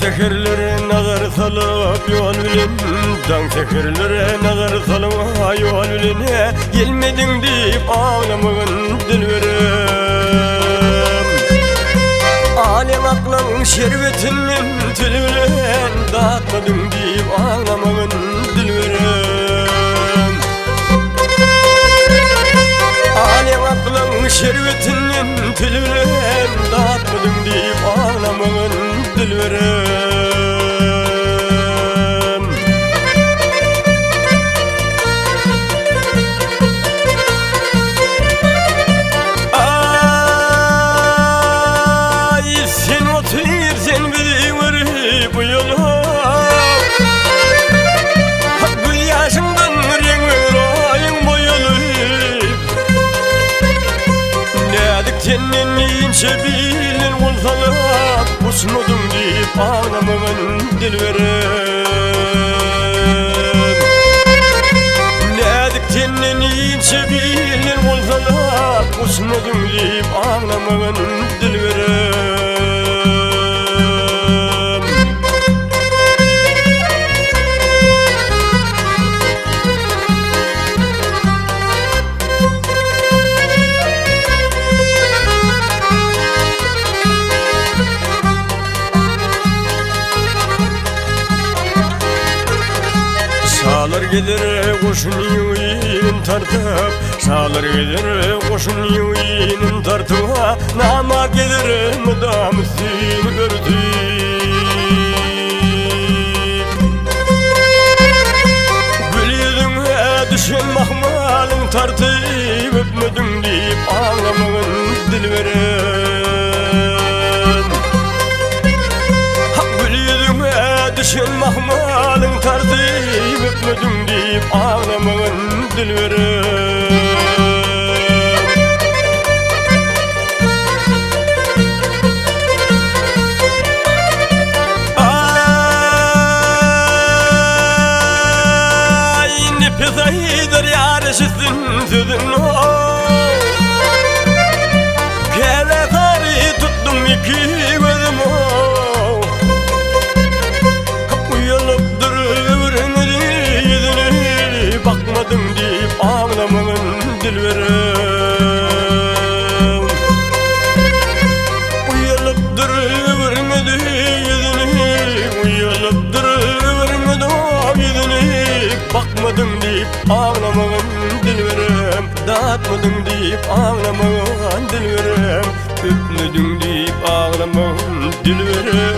seherlere nazar salıp yol bilen, dan seherlere nazar salıp yol bilen, gelmedin deyip ağlamağın dilberem. Alem aklın şerbetinden tülülen, dağıtmadın deyip ağlamağın dilberem. Alem aklın şerbetinden tülülen, dağıtmadın deyip ağlamağın dilberem. Ay sen otur sen bilir bu yolu, bu yaşımdan renk ayın boyalı. Nedik senin ince bilin olsalar, usmudum deyip ağlamağın dilberem. Nedik senin ince bilin olsalar, usmudum deyip ağlamağın dilberem. Sağlar gelir koşun yüğünün tartıp, sağlar gelir koşun yüğünün tartıp, namar gelir mıdam seni örtüp. Gül yüzüne düşen mahmalın tartıp, öpmedim deyip ağlamağın dilberem. Gül yüzüne düşen mahmalın tartıp, öpmedim deyip ağlamağın dilberem. Ay nefes aydır yarışısın sözün o, kele tarih tuttum iki gözüm o. Uyanıp duruvermedi yüzüne, bakmadım deyip ağlamağın dilberem. Uyanıp duruvermedi yüzüne, uyanıp duruvermedi yüzüne, bakmadım deyip ağlamağın dilberem. Dağıtmadım deyip ağlamağın dilberem, öpmedim deyip ağlamağın dilberem.